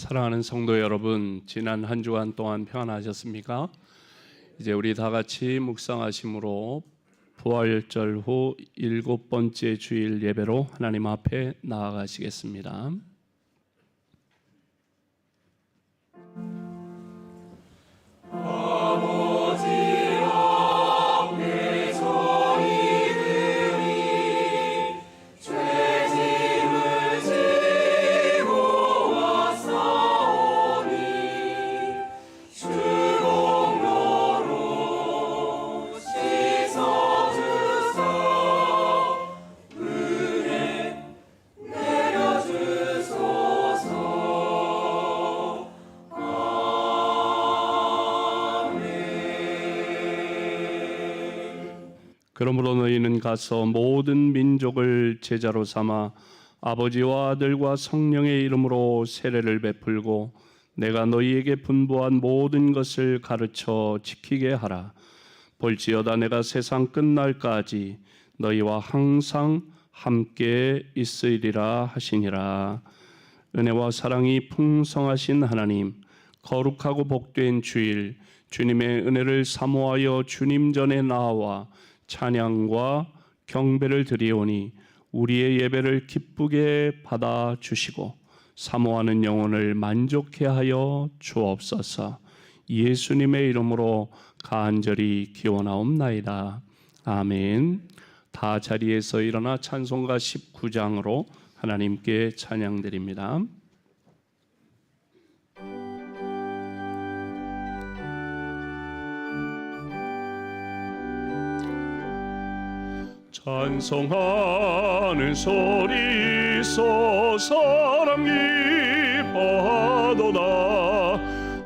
사랑하는 성도 여러분, 지난 한 주간 동안 평안하셨습니까? 이제 우리 다 같이 묵상하심으로 부활절 후 7번째 주일 예배로 하나님 앞에 나아가시겠습니다. 그러므로 너희는 가서 모든 민족을 제자로 삼아 아버지와 아들과 성령의 이름으로 세례를 베풀고 내가 너희에게 분부한 모든 것을 가르쳐 지키게 하라. 볼지어다 내가 세상 끝날까지 너희와 항상 함께 있으리라 하시니라. 은혜와 사랑이 풍성하신 하나님, 거룩하고 복된 주일, 주님의 은혜를 사모하여 주님 전에 나와 찬양과 경배를 드리오니 우리의 예배를 기쁘게 받아주시고 사모하는 영혼을 만족해 하여 주옵소서. 예수님의 이름으로 간절히 기원하옵나이다. 아멘. 다 자리에서 일어나 찬송가 19장으로 하나님께 찬양드립니다. 찬송하는 소리 있어 사람 기뻐하도다.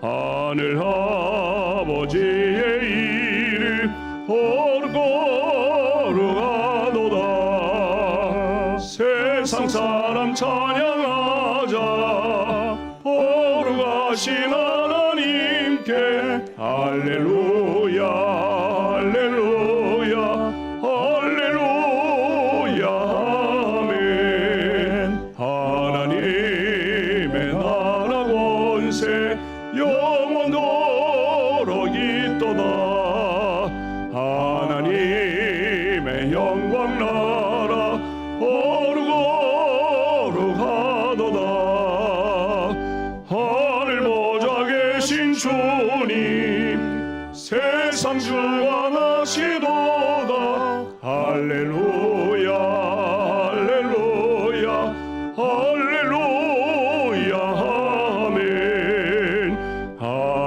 하늘 아버지의 이름 거룩거룩하도다. 세상 사람 찬양하자. 거룩하신 하나님께 할렐루야. 영원토록 있도다. 하나님의 영광 나라 거룩거룩하도다. 하늘 보좌 계신 주님 세상 주관하시도다. 할렐루야 할렐루야 할렐루야.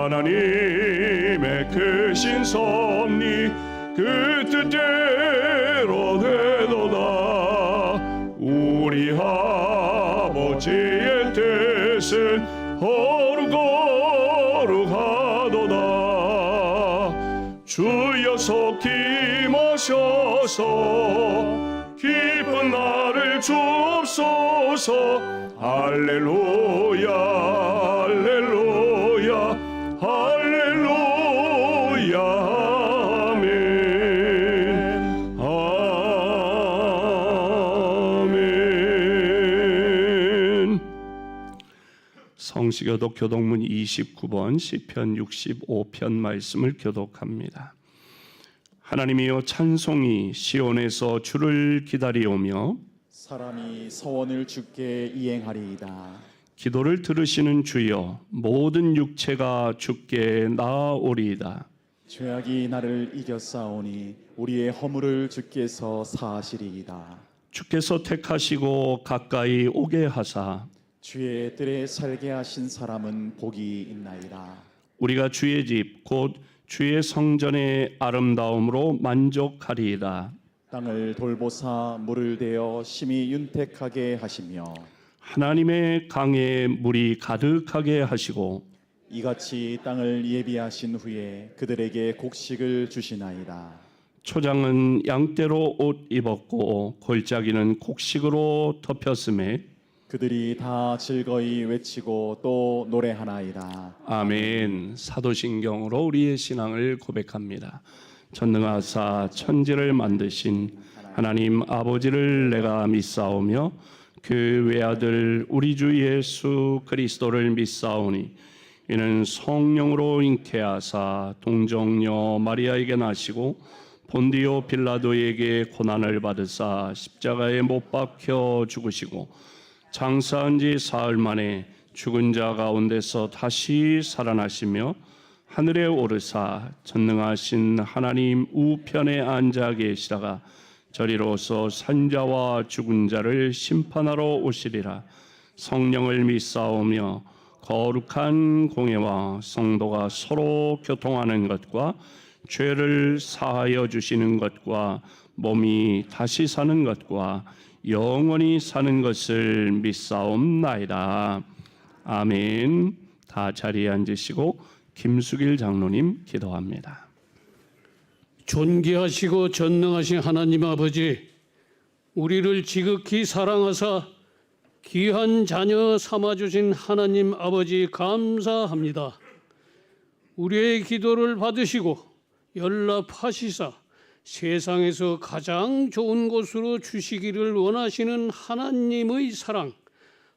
하나님의 크신 섭리 그 뜻대로 되도다. 우리 아버지의 뜻은 거룩거룩하도다. 주여 속히 모셔서 기쁜 날을 주옵소서. 할렐루야 할렐루야 할렐루야. 아멘 아멘. 성시교독 교독문 29번 시편 65편 말씀을 교독합니다. 하나님이여 찬송이 시온에서 주를 기다리오며 사람이 서원을 주께 이행하리이다. 기도를 들으시는 주여 모든 육체가 주께 나아오리이다. 죄악이 나를 이겼사오니 우리의 허물을 주께서 사하시리이다. 주께서 택하시고 가까이 오게 하사 주의 뜰에 살게 하신 사람은 복이 있나이다. 우리가 주의 집 곧 주의 성전의 아름다움으로 만족하리이다. 땅을 돌보사 물을 대어 심히 윤택하게 하시며 하나님의 강에 물이 가득하게 하시고 이같이 땅을 예비하신 후에 그들에게 곡식을 주시나이다. 초장은 양떼로 옷 입었고 골짜기는 곡식으로 덮였음에 그들이 다 즐거이 외치고 또 노래하나이다. 아멘. 사도신경으로 우리의 신앙을 고백합니다. 전능하사 천지를 만드신 하나님 아버지를 내가 믿사오며 그 외아들 우리 주 예수 그리스도를 믿사오니 이는 성령으로 잉태하사 동정녀 마리아에게 나시고 본디오 빌라도에게 고난을 받으사 십자가에 못 박혀 죽으시고 장사한 지 사흘 만에 죽은 자 가운데서 다시 살아나시며 하늘에 오르사 전능하신 하나님 우편에 앉아 계시다가 저리로서 산자와 죽은 자를 심판하러 오시리라. 성령을 믿사오며 거룩한 공예와 성도가 서로 교통하는 것과 죄를 사하여 주시는 것과 몸이 다시 사는 것과 영원히 사는 것을 믿사옵나이다. 아멘. 다 자리에 앉으시고 김수길 장로님 기도합니다. 존귀하시고 전능하신 하나님 아버지, 우리를 지극히 사랑하사 귀한 자녀 삼아주신 하나님 아버지 감사합니다. 우리의 기도를 받으시고 연락하시사 세상에서 가장 좋은 곳으로 주시기를 원하시는 하나님의 사랑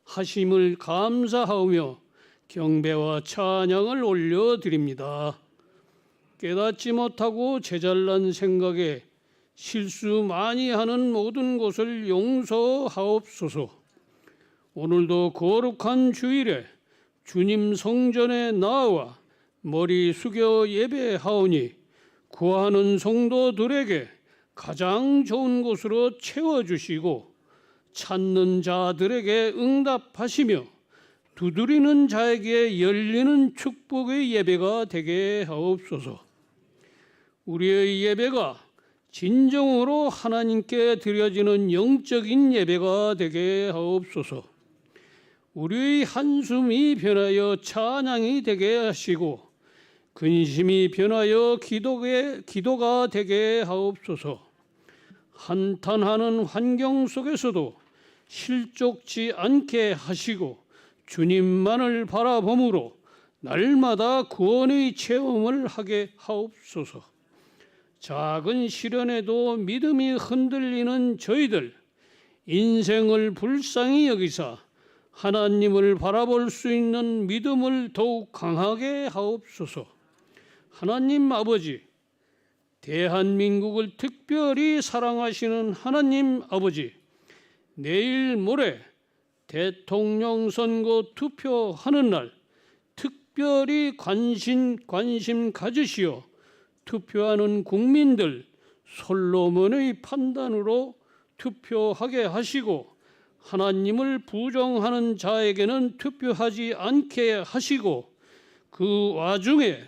하심을 감사하며 경배와 찬양을 올려드립니다. 깨닫지 못하고 제잘난 생각에 실수 많이 하는 모든 것을 용서하옵소서. 오늘도 거룩한 주일에 주님 성전에 나와 머리 숙여 예배하오니 구하는 성도들에게 가장 좋은 곳으로 채워주시고 찾는 자들에게 응답하시며 두드리는 자에게 열리는 축복의 예배가 되게 하옵소서. 우리의 예배가 진정으로 하나님께 드려지는 영적인 예배가 되게 하옵소서. 우리의 한숨이 변하여 찬양이 되게 하시고 근심이 변하여 기도가 되게 하옵소서. 한탄하는 환경 속에서도 실족지 않게 하시고 주님만을 바라봄으로 날마다 구원의 체험을 하게 하옵소서. 작은 시련에도 믿음이 흔들리는 저희들, 인생을 불쌍히 여기사 하나님을 바라볼 수 있는 믿음을 더욱 강하게 하옵소서. 하나님 아버지, 대한민국을 특별히 사랑하시는 하나님 아버지, 내일 모레 대통령 선거 투표하는 날 특별히 관심 가지시어 투표하는 국민들 솔로몬의 판단으로 투표하게 하시고 하나님을 부정하는 자에게는 투표하지 않게 하시고 그 와중에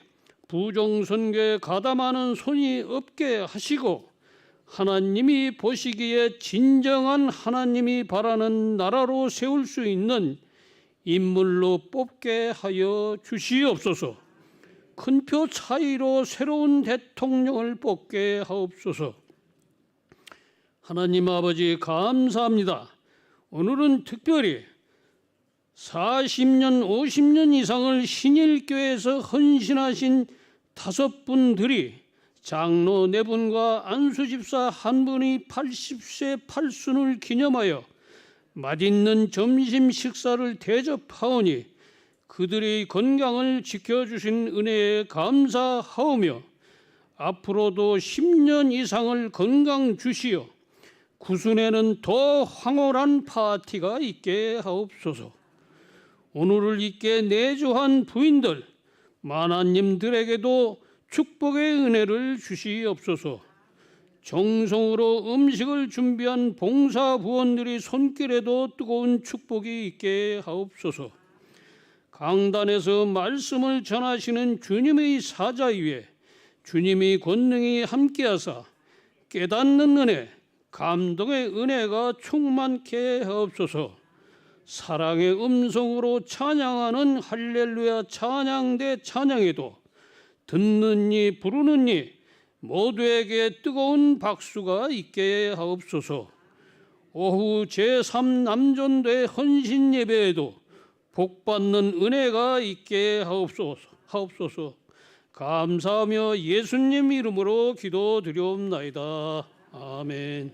부정선거에 가담하는 손이 없게 하시고 하나님이 보시기에 진정한 하나님이 바라는 나라로 세울 수 있는 인물로 뽑게 하여 주시옵소서. 큰 표 차이로 새로운 대통령을 뽑게 하옵소서. 하나님 아버지 감사합니다. 오늘은 특별히 40년, 50년 이상을 신일교회에서 헌신하신 5분들이 장로 4분과 안수집사 1분이 80세 팔순을 기념하여 맛있는 점심 식사를 대접하오니 그들의 건강을 지켜주신 은혜에 감사하오며 앞으로도 10년 이상을 건강 주시어 구순에는 더 황홀한 파티가 있게 하옵소서. 오늘을 있게 내조한 부인들, 만화님들에게도 축복의 은혜를 주시옵소서. 정성으로 음식을 준비한 봉사부원들이 손길에도 뜨거운 축복이 있게 하옵소서. 강단에서 말씀을 전하시는 주님의 사자 위에 주님의 권능이 함께하사 깨닫는 은혜, 감동의 은혜가 충만케 하옵소서. 사랑의 음성으로 찬양하는 할렐루야 찬양대 찬양에도 듣는 이 부르는 이 모두에게 뜨거운 박수가 있게 하옵소서. 오후 제3남전대 헌신 예배에도 복받는 은혜가 있게 하옵소서. 감사하며 예수님 이름으로 기도드리옵나이다. 아멘.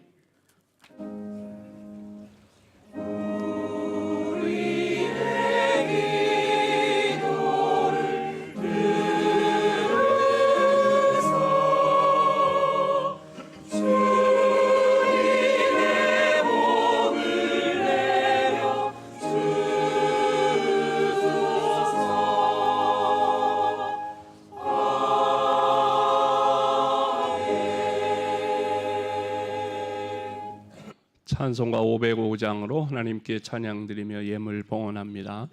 찬송가 505장으로 하나님께 찬양드리며 예물 봉헌합니다.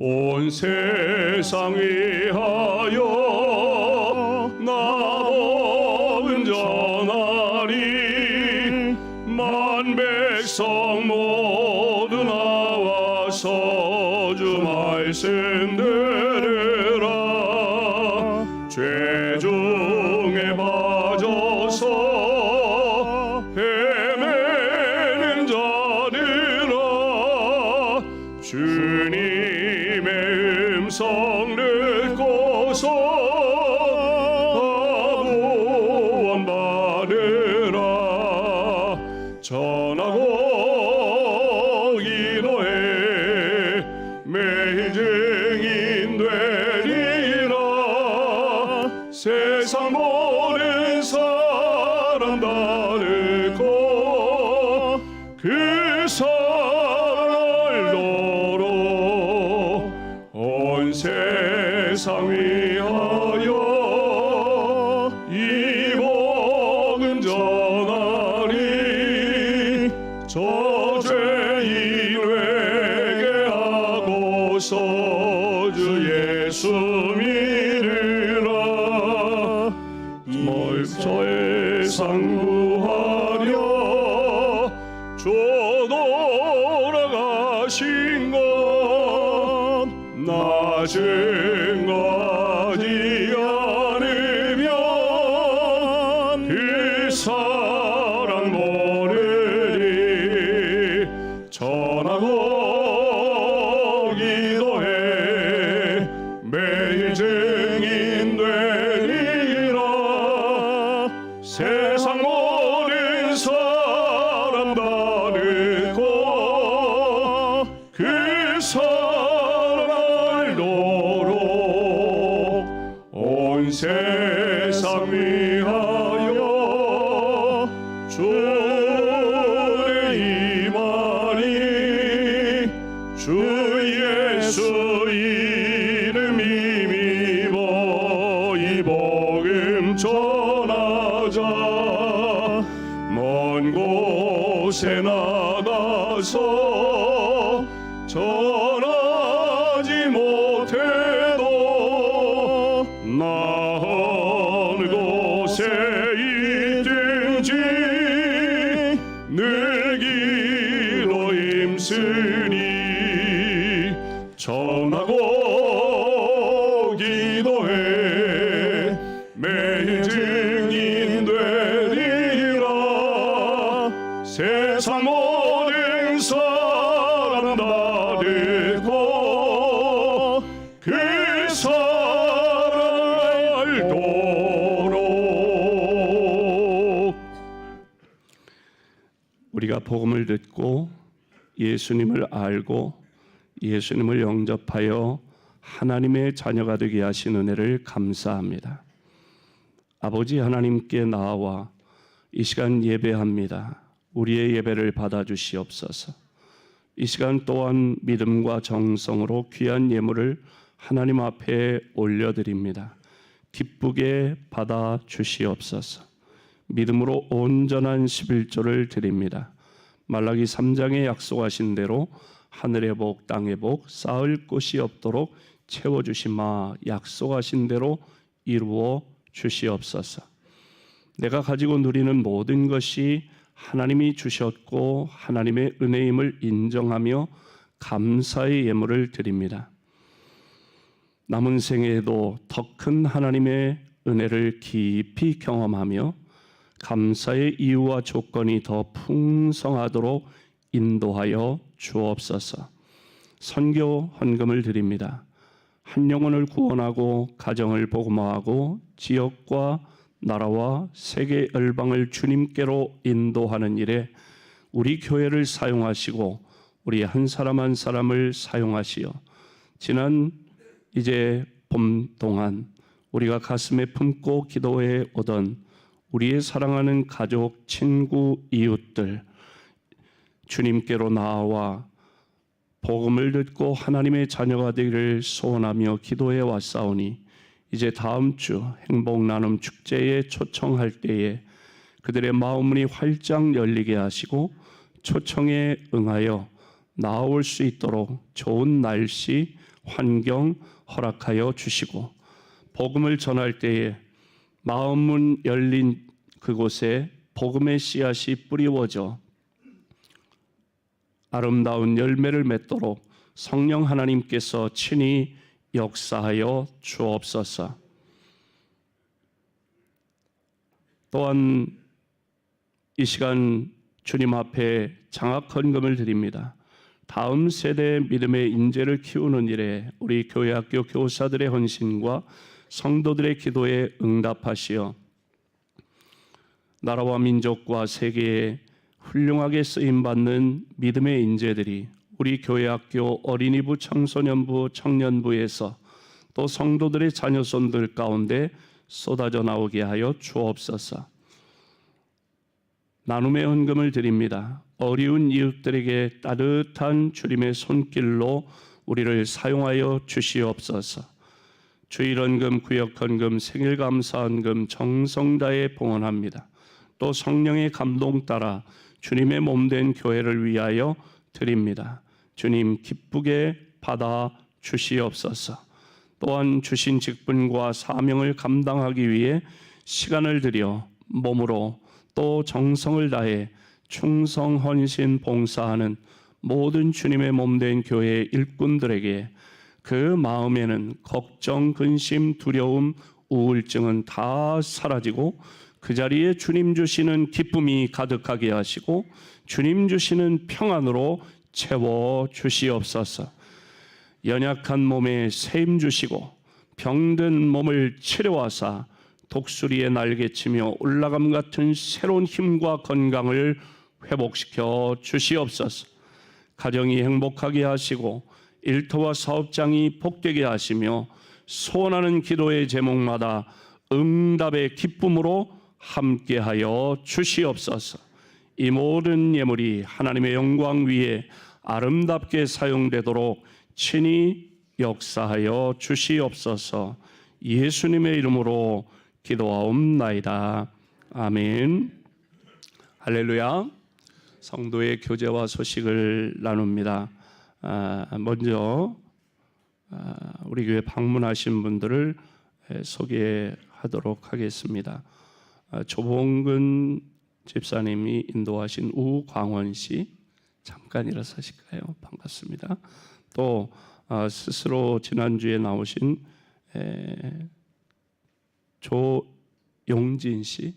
온 세상 위하여 나복은 전하리 만 백성 모두 나와서 주 말씀 들으라. 죄 중에 빠져서 헤매는 자들아 주님의 음성 듣고서 구원 받으라. 전하고 기도해 매일 증인 되리라. 세상 모든 사람 다 듣고 그 사랑을 도로 온 세상 위하여 이 복음 전하리. 저 죄인에게 하고서 주 예수 믿으라. 멀저의 상구하려 주 돌아가신 것 나 증거하지 않으면 그 사랑 모르리. 전하고 기도해 매일 증인 되리라. 세상 모든 사람 다 듣고 그 사랑을 도로 온 세상 위하여 주의 임하니. 주 예수 이름 힘입어 이 복음 전하자. 먼 곳에 나가서 전하지 못해도 나은 곳에 있든지 늘 기도 힘쓰니. 전하고 기도해 매일 증인 되리라. 세상 모든 사람 다 듣고 그 사랑을 도록. 우리가 복음을 듣고 예수님을 알고 예수님을 영접하여 하나님의 자녀가 되게 하신 은혜를 감사합니다. 아버지 하나님께 나와 이 시간 예배합니다. 우리의 예배를 받아주시옵소서. 이 시간 또한 믿음과 정성으로 귀한 예물을 하나님 앞에 올려드립니다. 기쁘게 받아주시옵소서. 믿음으로 온전한 11조를 드립니다. 말라기 3장에 약속하신 대로 하늘의 복 땅의 복 쌓을 곳이 없도록 채워주시마 약속하신 대로 이루어 주시옵소서. 내가 가지고 누리는 모든 것이 하나님이 주셨고 하나님의 은혜임을 인정하며 감사의 예물을 드립니다. 남은 생에도 더 큰 하나님의 은혜를 깊이 경험하며 감사의 이유와 조건이 더 풍성하도록 인도하여 주옵소서. 선교 헌금을 드립니다. 한 영혼을 구원하고 가정을 복음화하고 지역과 나라와 세계 열방을 주님께로 인도하는 일에 우리 교회를 사용하시고 우리 한 사람 한 사람을 사용하시어 지난 이제 봄 동안 우리가 가슴에 품고 기도해 오던 우리의 사랑하는 가족, 친구, 이웃들 주님께로 나아와 복음을 듣고 하나님의 자녀가 되기를 소원하며 기도해 왔사오니 이제 다음 주 행복 나눔 축제에 초청할 때에 그들의 마음문이 활짝 열리게 하시고 초청에 응하여 나올 수 있도록 좋은 날씨, 환경 허락하여 주시고 복음을 전할 때에 마음문 열린 그곳에 복음의 씨앗이 뿌리워져 아름다운 열매를 맺도록 성령 하나님께서 친히 역사하여 주옵소서. 또한 이 시간 주님 앞에 장학 헌금을 드립니다. 다음 세대 믿음의 인재를 키우는 일에 우리 교회 학교 교사들의 헌신과 성도들의 기도에 응답하시어 나라와 민족과 세계에 훌륭하게 쓰임받는 믿음의 인재들이 우리 교회 학교 어린이부, 청소년부, 청년부에서 또 성도들의 자녀손들 가운데 쏟아져 나오게 하여 주옵소서. 나눔의 헌금을 드립니다. 어려운 이웃들에게 따뜻한 주님의 손길로 우리를 사용하여 주시옵소서. 주일헌금, 구역헌금, 생일감사헌금 정성 다해 봉헌합니다. 또 성령의 감동 따라 주님의 몸된 교회를 위하여 드립니다. 주님 기쁘게 받아 주시옵소서. 또한 주신 직분과 사명을 감당하기 위해 시간을 들여 몸으로 또 정성을 다해 충성 헌신 봉사하는 모든 주님의 몸된 교회의 일꾼들에게 그 마음에는 걱정, 근심, 두려움, 우울증은 다 사라지고 그 자리에 주님 주시는 기쁨이 가득하게 하시고 주님 주시는 평안으로 채워 주시옵소서. 연약한 몸에 세임 주시고 병든 몸을 치료하사 독수리의 날개치며 올라감 같은 새로운 힘과 건강을 회복시켜 주시옵소서. 가정이 행복하게 하시고 일터와 사업장이 복되게 하시며 소원하는 기도의 제목마다 응답의 기쁨으로 함께하여 주시옵소서. 이 모든 예물이 하나님의 영광 위에 아름답게 사용되도록 친히 역사하여 주시옵소서. 예수님의 이름으로 기도하옵나이다. 아멘. 할렐루야. 성도의 교제와 소식을 나눕니다. 먼저 우리 교회 방문하신 분들을 소개하도록 하겠습니다. 조봉근 집사님이 인도하신 우광원 씨, 잠깐 일어서실까요? 반갑습니다. 또 스스로 지난주에 나오신 조용진 씨,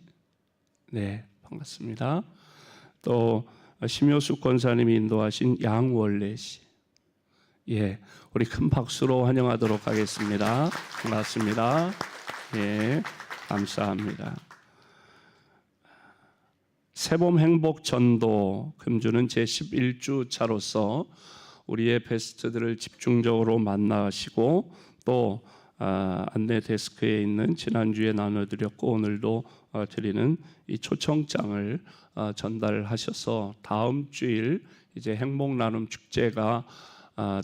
네, 반갑습니다. 또 심효숙 권사님이 인도하신 양월래 씨, 예, 우리 큰 박수로 환영하도록 하겠습니다. 반갑습니다. 예, 감사합니다. 새봄 행복 전도 금주는 제11주 차로서 우리의 베스트들을 집중적으로 만나시고 또 안내 데스크에 있는 지난주에 나눠드렸고 오늘도 드리는 이 초청장을 전달하셔서 다음 주일 이제 행복 나눔 축제가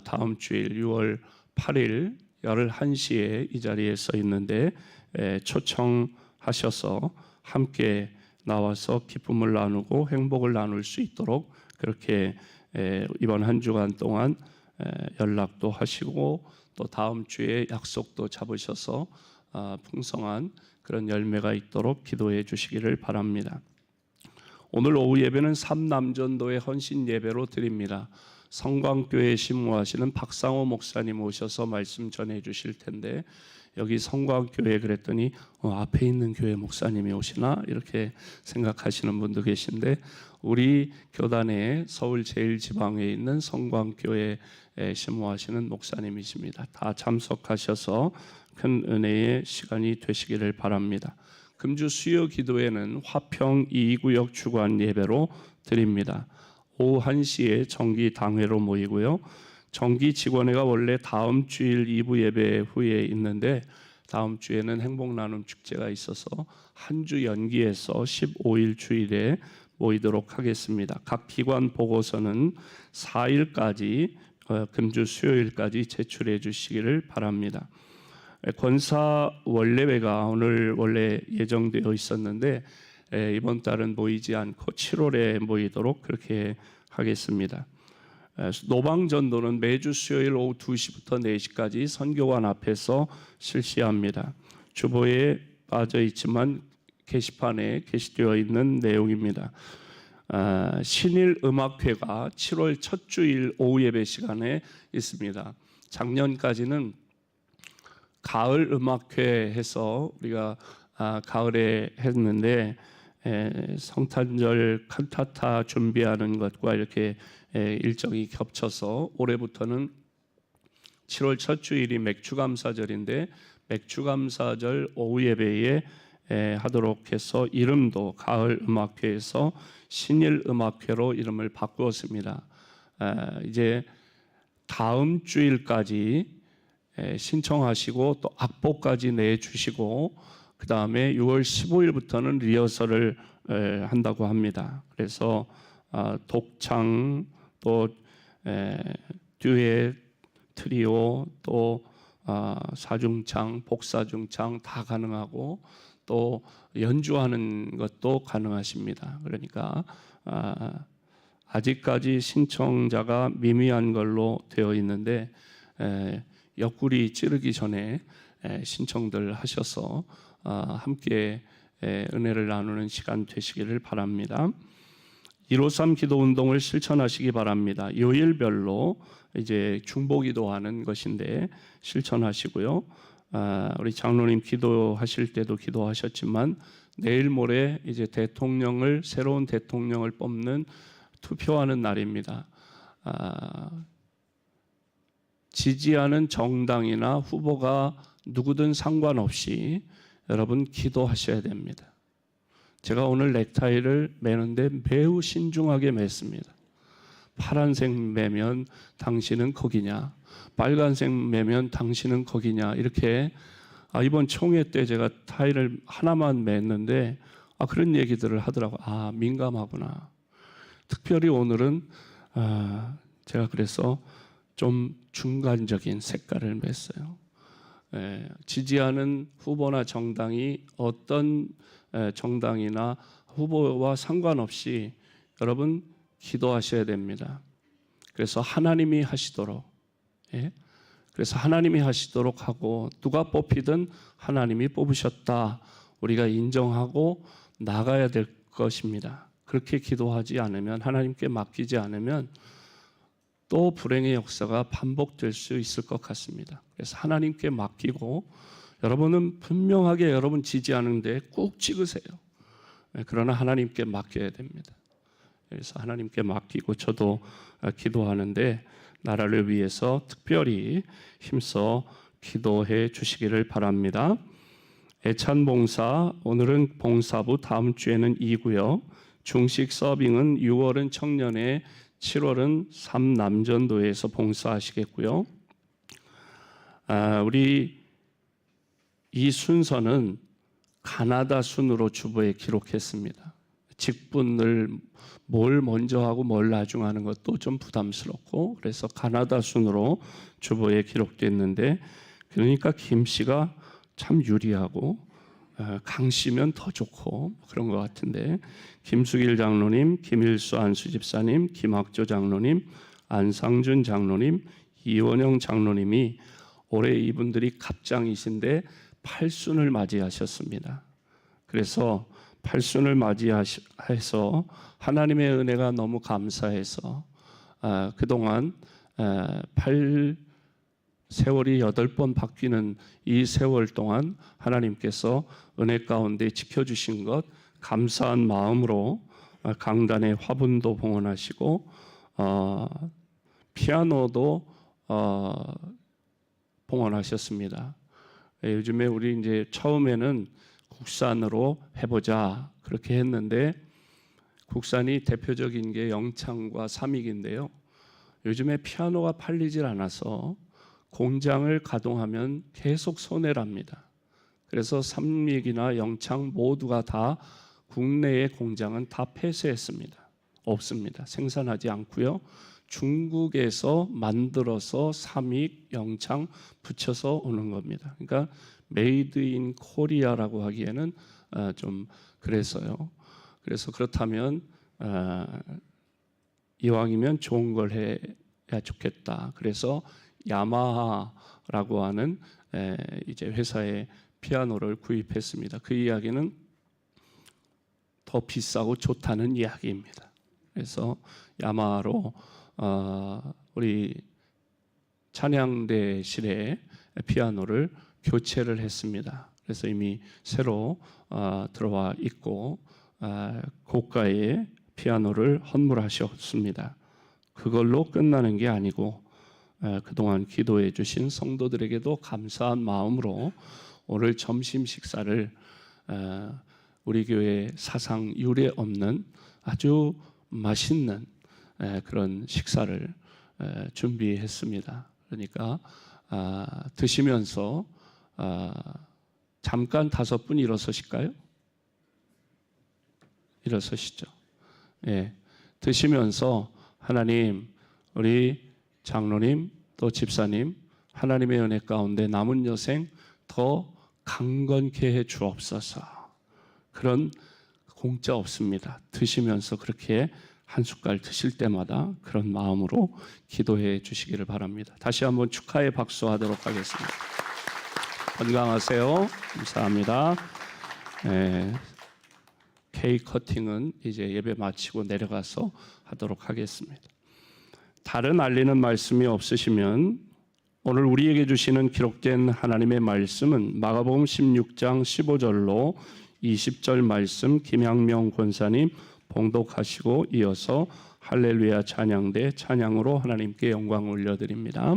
다음 주일 6월 8일 11시에 이 자리에 서 있는데 초청하셔서 함께 나와서 기쁨을 나누고 행복을 나눌 수 있도록 그렇게 이번 한 주간 동안 연락도 하시고 또 다음 주에 약속도 잡으셔서 풍성한 그런 열매가 있도록 기도해 주시기를 바랍니다. 오늘 오후 예배는 삼남전도의 헌신 예배로 드립니다. 성광교회에 심무하시는 박상호 목사님 오셔서 말씀 전해 주실 텐데 여기 성광교회 그랬더니 앞에 있는 교회 목사님이 오시나 이렇게 생각하시는 분도 계신데 우리 교단의 서울 제일지방에 있는 성광교회에 심무하시는 목사님이십니다. 다 참석하셔서 큰 은혜의 시간이 되시기를 바랍니다. 금주 수요 기도회는 화평 2구역 주관 예배로 드립니다. 오후 1시에 정기 당회로 모이고요. 정기 직원회가 원래 다음 주일 2부 예배 후에 있는데 다음 주에는 행복나눔 축제가 있어서 한 주 연기해서 15일 주일에 모이도록 하겠습니다. 각 기관 보고서는 4일까지 금주 수요일까지 제출해 주시기를 바랍니다. 권사 원례회가 오늘 원래 예정되어 있었는데 이번 달은 모이지 않고 7월에 모이도록 그렇게 하겠습니다. 노방전도는 매주 수요일 오후 2시부터 4시까지 선교관 앞에서 실시합니다. 주보에 빠져 있지만 게시판에 게시되어 있는 내용입니다. 신일 음악회가 7월 첫 주일 오후 예배 시간에 있습니다. 작년까지는 가을 음악회 해서 우리가 가을에 했는데 성탄절 칸타타 준비하는 것과 이렇게 일정이 겹쳐서 올해부터는 7월 첫 주일이 맥주감사절인데 맥주감사절 오후 예배에 하도록 해서 이름도 가을 음악회에서 신일 음악회로 이름을 바꾸었습니다. 이제 다음 주일까지 신청하시고 또 악보까지 내주시고 그 다음에 6월 15일부터는 리허설을 한다고 합니다. 그래서 독창 또 듀엣 트리오 또 사중창 복사중창 다 가능하고 또 연주하는 것도 가능하십니다. 그러니까 아직까지 신청자가 미미한 걸로 되어 있는데 옆구리 찌르기 전에 신청들 하셔서 함께 은혜를 나누는 시간 되시기를 바랍니다. 153 기도 운동을 실천하시기 바랍니다. 요일별로 이제 중보기도하는 것인데 실천하시고요. 우리 장로님 기도하실 때도 기도하셨지만 내일 모레 이제 새로운 대통령을 뽑는 투표하는 날입니다. 지지하는 정당이나 후보가 누구든 상관없이 여러분 기도하셔야 됩니다. 제가 오늘 넥타이를 매는데 매우 신중하게 맸습니다. 파란색 매면 당신은 거기냐, 빨간색 매면 당신은 거기냐, 이렇게 이번 총회 때 제가 타이를 하나만 맸는데 그런 얘기들을 하더라고요. 민감하구나. 특별히 오늘은 제가 그래서 좀 중간적인 색깔을 맸어요. 지지하는 후보나 정당이 어떤 정당이나 후보와 상관없이 여러분 기도하셔야 됩니다. 그래서 하나님이 하시도록 하고 누가 뽑히든 하나님이 뽑으셨다 우리가 인정하고 나가야 될 것입니다. 그렇게 기도하지 않으면 하나님께 맡기지 않으면 또 불행의 역사가 반복될 수 있을 것 같습니다. 그래서 하나님께 맡기고 여러분은 분명하게 여러분 지지하는데 꼭 찍으세요. 그러나 하나님께 맡겨야 됩니다. 그래서 하나님께 맡기고 저도 기도하는데 나라를 위해서 특별히 힘써 기도해 주시기를 바랍니다. 애찬봉사 오늘은 봉사부 다음 주에는 2구요. 중식 서빙은 6월은 청년회 7월은 삼남전도에서 봉사하시겠고요. 우리 이 순서는 가나다 순으로 주보에 기록했습니다. 직분을 뭘 먼저 하고 뭘 나중 하는 것도 좀 부담스럽고 그래서 가나다 순으로 주보에 기록됐는데 그러니까 김 씨가 참 유리하고 강 씨면 더 좋고 그런 것 같은데 김수길 장로님, 김일수 안수 집사님, 김학조 장로님, 안상준 장로님, 이원영 장로님이 올해 이분들이 갑장이신데 8순을 맞이하셨습니다. 그래서 8순을 맞이해서 하나님의 은혜가 너무 감사해서 그동안 세월이 8번 바뀌는 이 세월 동안 하나님께서 은혜 가운데 지켜주신 것 감사한 마음으로 강단의 화분도 봉헌하시고 피아노도 봉헌하셨습니다. 요즘에 우리 이제 처음에는 국산으로 해보자 그렇게 했는데 국산이 대표적인 게 영창과 삼익인데요. 요즘에 피아노가 팔리질 않아서 공장을 가동하면 계속 손해랍니다. 그래서 삼익이나 영창 모두가 다 국내의 공장은 다 폐쇄했습니다. 없습니다. 생산하지 않고요. 중국에서 만들어서 삼익, 영창 붙여서 오는 겁니다. 그러니까 메이드 인 코리아라고 하기에는 좀 그래서요. 그래서 그렇다면 이왕이면 좋은 걸 해야 좋겠다. 그래서 야마하라고 하는 이제 회사의 피아노를 구입했습니다. 그 이야기는 더 비싸고 좋다는 이야기입니다. 그래서 야마하로 우리 찬양대실에 피아노를 교체를 했습니다. 그래서 이미 새로 들어와 있고 고가의 피아노를 헌물하셨습니다. 그걸로 끝나는 게 아니고 그동안 기도해 주신 성도들에게도 감사한 마음으로 오늘 점심 식사를 우리 교회 사상 유례 없는 아주 맛있는 그런 식사를 준비했습니다. 그러니까 드시면서 잠깐 5분 일어서실까요? 일어서시죠. 예, 드시면서 하나님, 우리 장로님 또 집사님 하나님의 은혜 가운데 남은 여생 더 강건케 해 주옵소서. 그런 공짜 없습니다. 드시면서 그렇게 한 숟갈 드실 때마다 그런 마음으로 기도해 주시기를 바랍니다. 다시 한번 축하의 박수하도록 하겠습니다. 건강하세요. 감사합니다. 케이크 커팅은 이제 예배 마치고 내려가서 하도록 하겠습니다. 다른 알리는 말씀이 없으시면 오늘 우리에게 주시는 기록된 하나님의 말씀은 마가복음 16장 15절로 20절 말씀 김양명 권사님 봉독하시고 이어서 할렐루야 찬양대 찬양으로 하나님께 영광 올려드립니다.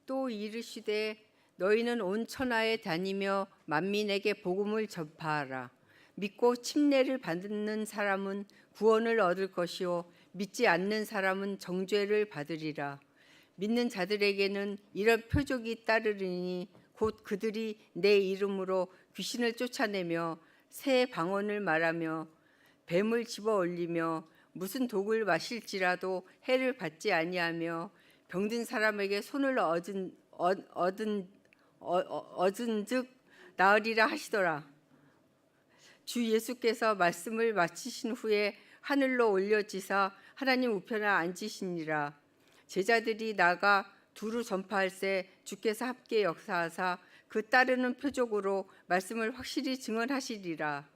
또 이르시되 너희는 온 천하에 다니며 만민에게 복음을 전파하라. 믿고 침례를 받는 사람은 구원을 얻을 것이요 믿지 않는 사람은 정죄를 받으리라. 믿는 자들에게는 이런 표적이 따르리니 곧 그들이 내 이름으로 귀신을 쫓아내며 새 방언을 말하며 뱀을 집어 올리며 무슨 독을 마실지라도 해를 받지 아니하며 병든 사람에게 손을 얻은즉 나으리라 하시더라. 주 예수께서 말씀을 마치신 후에 하늘로 올려지사 하나님 우편에 앉으시니라. 제자들이 나가 두루 전파할새 주께서 함께 역사하사 그 따르는 표적으로 말씀을 확실히 증언하시리라.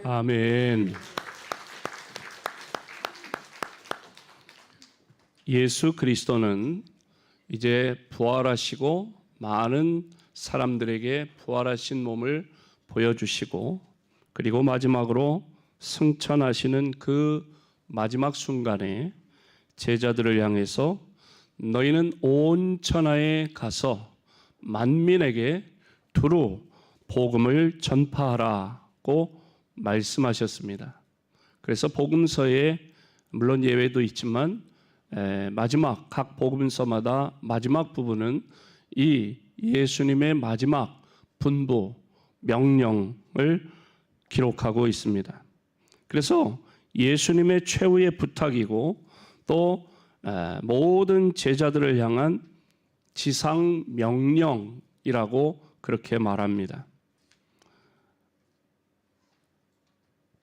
아멘. 예수 그리스도는 이제 부활하시고 많은 사람들에게 부활하신 몸을 보여주시고 그리고 마지막으로 승천하시는 그 마지막 순간에 제자들을 향해서 너희는 온 천하에 가서 만민에게 두루 복음을 전파하라고 말씀하셨습니다. 그래서 복음서에 물론 예외도 있지만 마지막 각 복음서마다 마지막 부분은 이 예수님의 마지막 분부, 명령을 기록하고 있습니다. 그래서 예수님의 최후의 부탁이고 또 모든 제자들을 향한 지상 명령이라고 그렇게 말합니다.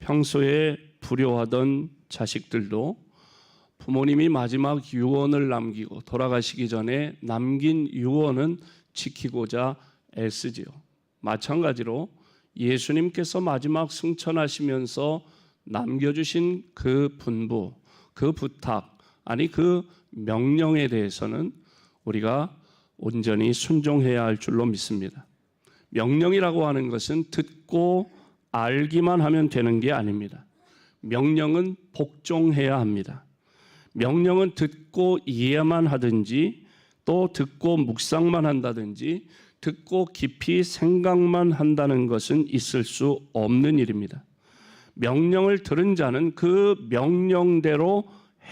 평소에 불효하던 자식들도 부모님이 마지막 유언을 남기고 돌아가시기 전에 남긴 유언은 지키고자 애쓰지요. 마찬가지로 예수님께서 마지막 승천하시면서 남겨주신 그 분부, 그 부탁, 아니 그 명령에 대해서는 우리가 온전히 순종해야 할 줄로 믿습니다. 명령이라고 하는 것은 듣고 알기만 하면 되는 게 아닙니다. 명령은 복종해야 합니다. 명령은 듣고 이해만 하든지 또 듣고 묵상만 한다든지 듣고 깊이 생각만 한다는 것은 있을 수 없는 일입니다. 명령을 들은 자는 그 명령대로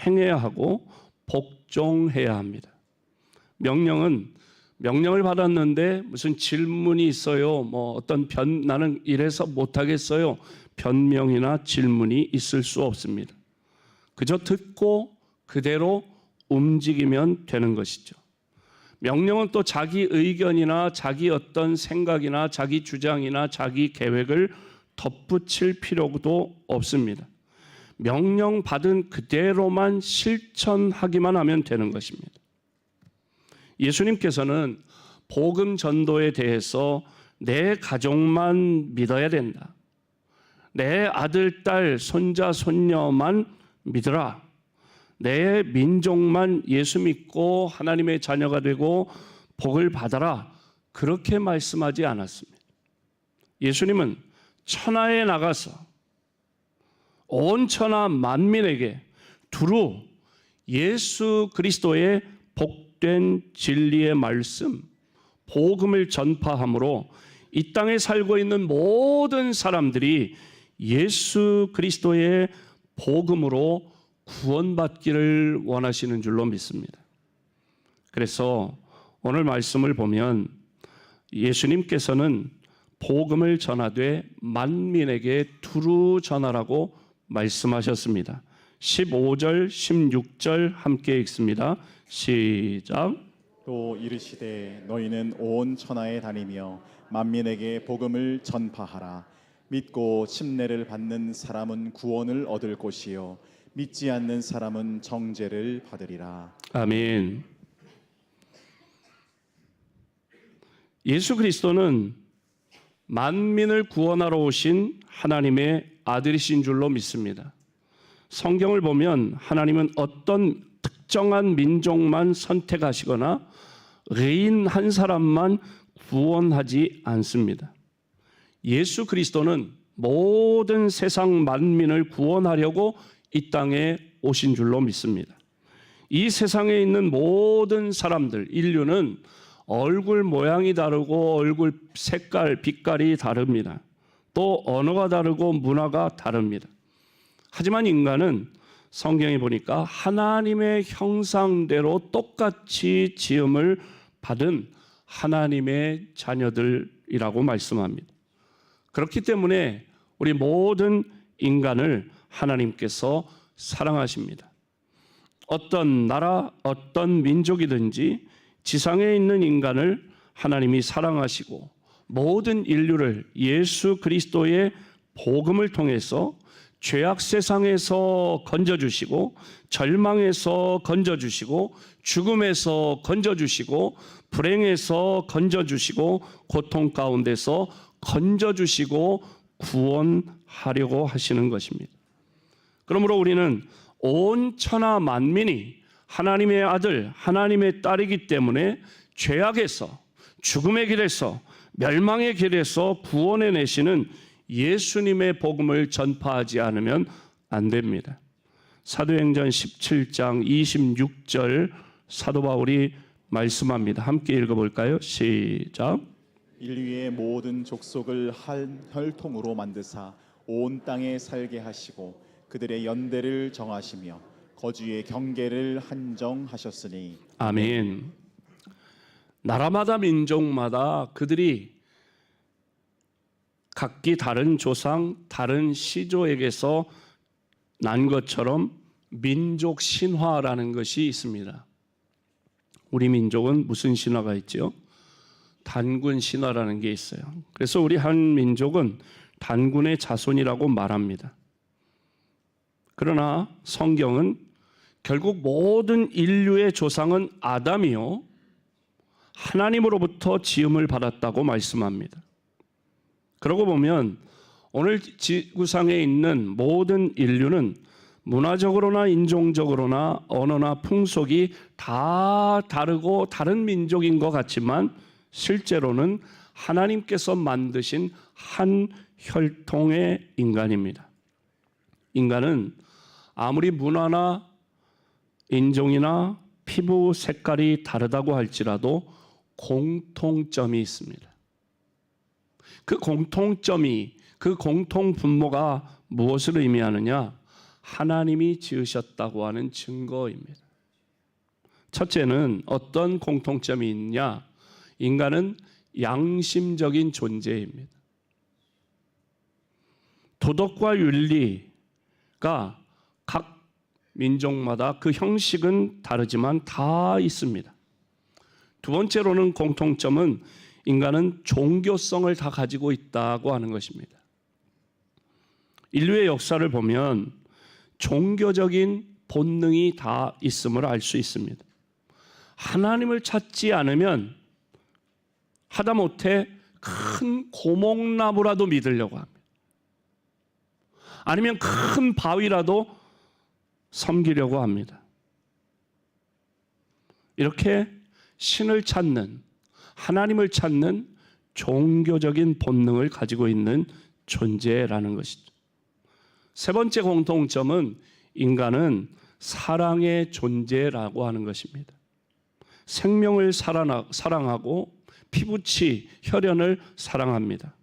행해야 하고 복종해야 합니다. 명령을 받았는데 무슨 질문이 있어요. 나는 이래서 못하겠어요. 변명이나 질문이 있을 수 없습니다. 그저 듣고 그대로 움직이면 되는 것이죠. 명령은 또 자기 의견이나 자기 어떤 생각이나 자기 주장이나 자기 계획을 덧붙일 필요도 없습니다. 명령 받은 그대로만 실천하기만 하면 되는 것입니다. 예수님께서는 복음 전도에 대해서 내 가족만 믿어야 된다. 내 아들, 딸, 손자, 손녀만 믿으라. 내 민족만 예수 믿고 하나님의 자녀가 되고 복을 받아라. 그렇게 말씀하지 않았습니다. 예수님은 천하에 나가서 온 천하 만민에게 두루 예수 그리스도의 복된 진리의 말씀, 복음을 전파함으로 이 땅에 살고 있는 모든 사람들이 예수 그리스도의 복음으로 구원받기를 원하시는 줄로 믿습니다. 그래서 오늘 말씀을 보면 예수님께서는 복음을 전하되 만민에게 두루 전하라고 말씀하셨습니다. 15절, 16절 함께 읽습니다. 시작. 또 이르시되 너희는 온 천하에 다니며 만민에게 복음을 전파하라. 믿고 침례를 받는 사람은 구원을 얻을 것이요 믿지 않는 사람은 정죄를 받으리라. 아멘. 예수 그리스도는 만민을 구원하러 오신 하나님의 아들이신 줄로 믿습니다. 성경을 보면 하나님은 어떤 특정한 민족만 선택하시거나 의인 한 사람만 구원하지 않습니다. 예수 그리스도는 모든 세상 만민을 구원하려고 이 땅에 오신 줄로 믿습니다. 이 세상에 있는 모든 사람들, 인류는 얼굴 모양이 다르고 얼굴 색깔, 빛깔이 다릅니다. 또 언어가 다르고 문화가 다릅니다. 하지만 인간은 성경에 보니까 하나님의 형상대로 똑같이 지음을 받은 하나님의 자녀들이라고 말씀합니다. 그렇기 때문에 우리 모든 인간을 하나님께서 사랑하십니다. 어떤 나라, 어떤 민족이든지 지상에 있는 인간을 하나님이 사랑하시고 모든 인류를 예수 그리스도의 복음을 통해서 죄악 세상에서 건져주시고 절망에서 건져주시고 죽음에서 건져주시고 불행에서 건져주시고 고통 가운데서 건져주시고 구원하려고 하시는 것입니다. 그러므로 우리는 온 천하 만민이 하나님의 아들, 하나님의 딸이기 때문에 죄악에서, 죽음의 길에서, 멸망의 길에서 구원해 내시는 예수님의 복음을 전파하지 않으면 안 됩니다. 사도행전 17장 26절 사도 바울이 말씀합니다. 함께 읽어볼까요? 시작. 인류의 모든 족속을 한 혈통으로 만드사 온 땅에 살게 하시고 그들의 연대를 정하시며 거주의 경계를 한정하셨으니. 아멘. 나라마다 민족마다 그들이 각기 다른 조상, 다른 시조에게서 난 것처럼 민족 신화라는 것이 있습니다. 우리 민족은 무슨 신화가 있죠? 단군 신화라는 게 있어요. 그래서 우리 한 민족은 단군의 자손이라고 말합니다. 그러나 성경은 결국 모든 인류의 조상은 아담이요 하나님으로부터 지음을 받았다고 말씀합니다. 그러고 보면 오늘 지구상에 있는 모든 인류는 문화적으로나 인종적으로나 언어나 풍속이 다 다르고 다른 민족인 것 같지만 실제로는 하나님께서 만드신 한 혈통의 인간입니다. 인간은 아무리 문화나 인종이나 피부 색깔이 다르다고 할지라도 공통점이 있습니다. 그 공통점이, 그 공통 분모가 무엇을 의미하느냐? 하나님이 지으셨다고 하는 증거입니다. 첫째는 어떤 공통점이 있냐? 인간은 양심적인 존재입니다. 도덕과 윤리가 각 민족마다 그 형식은 다르지만 다 있습니다. 두 번째로는 공통점은 인간은 종교성을 다 가지고 있다고 하는 것입니다. 인류의 역사를 보면 종교적인 본능이 다 있음을 알 수 있습니다. 하나님을 찾지 않으면 하다못해 큰 고목나무라도 믿으려고 합니다. 아니면 큰 바위라도 섬기려고 합니다. 이렇게 신을 찾는, 하나님을 찾는 종교적인 본능을 가지고 있는 존재라는 것이죠. 세 번째 공통점은 인간은 사랑의 존재라고 하는 것입니다. 생명을 사랑하고 피부치, 혈연을 사랑합니다.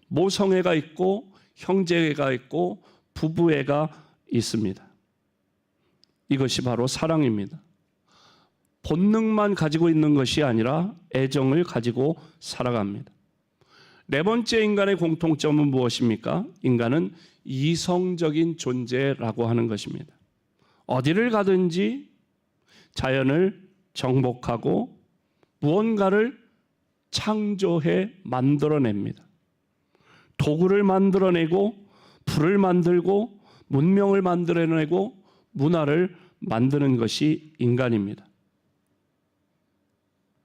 모성애가 있고 형제애가 있고 부부애가 있습니다. 이것이 바로 사랑입니다. 본능만 가지고 있는 것이 아니라 애정을 가지고 살아갑니다. 네 번째 인간의 공통점은 무엇입니까? 인간은 이성적인 존재라고 하는 것입니다. 어디를 가든지 자연을 정복하고 무언가를 창조해 만들어냅니다. 도구를 만들어내고 불을 만들고 문명을 만들어내고 문화를 만드는 것이 인간입니다.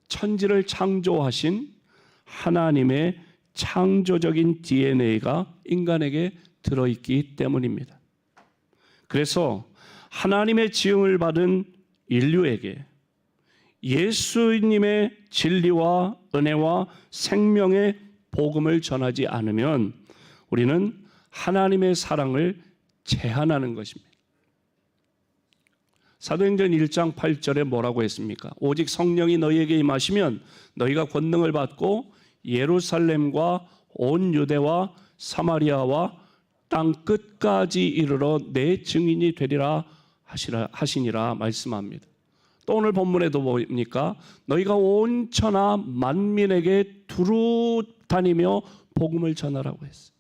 천지를 창조하신 하나님의 창조적인 DNA가 인간에게 들어있기 때문입니다. 그래서 하나님의 지음을 받은 인류에게 예수님의 진리와 은혜와 생명의 복음을 전하지 않으면 우리는 하나님의 사랑을 제한하는 것입니다. 사도행전 1장 8절에 뭐라고 했습니까? 오직 성령이 너희에게 임하시면 너희가 권능을 받고 예루살렘과 온 유대와 사마리아와 땅 끝까지 이르러 내 증인이 되리라 하시니라 말씀합니다. 또 오늘 본문에도 뭡니까? 너희가 온 천하 만민에게 두루 다니며 복음을 전하라고 했어요.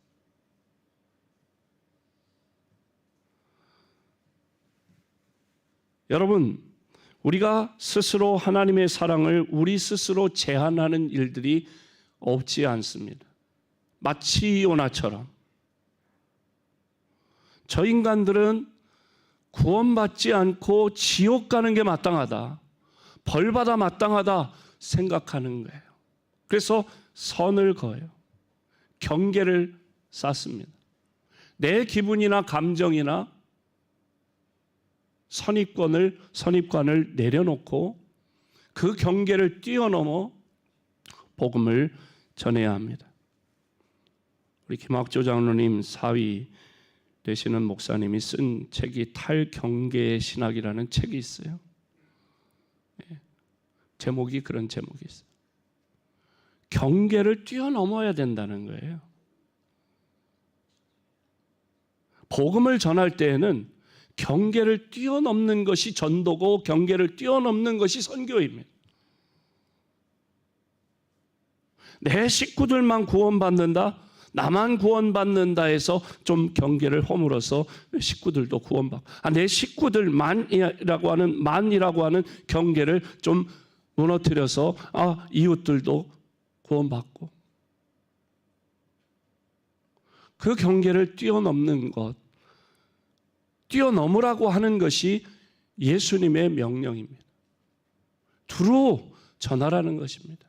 여러분, 우리가 스스로 하나님의 사랑을 우리 스스로 제한하는 일들이 없지 않습니다. 마치 요나처럼 저 인간들은 구원받지 않고 지옥 가는 게 마땅하다, 벌받아 마땅하다 생각하는 거예요. 그래서 선을 그어요. 경계를 쌓습니다. 내 기분이나 감정이나 선입관을 내려놓고 그 경계를 뛰어넘어 복음을 전해야 합니다. 우리 김학조 장로님 사위 되시는 목사님이 쓴 책이 탈경계의 신학이라는 책이 있어요. 제목이 그런 제목이 있어요. 경계를 뛰어넘어야 된다는 거예요. 복음을 전할 때에는 경계를 뛰어넘는 것이 전도고 경계를 뛰어넘는 것이 선교입니다. 내 식구들만 구원받는다, 나만 구원받는다 해서 좀 경계를 허물어서 식구들도 구원받고, 내 식구들만이라고 하는 경계를 좀 무너뜨려서 이웃들도 구원받고, 그 경계를 뛰어넘는 것, 뛰어넘으라고 하는 것이 예수님의 명령입니다. 두루 전하라는 것입니다.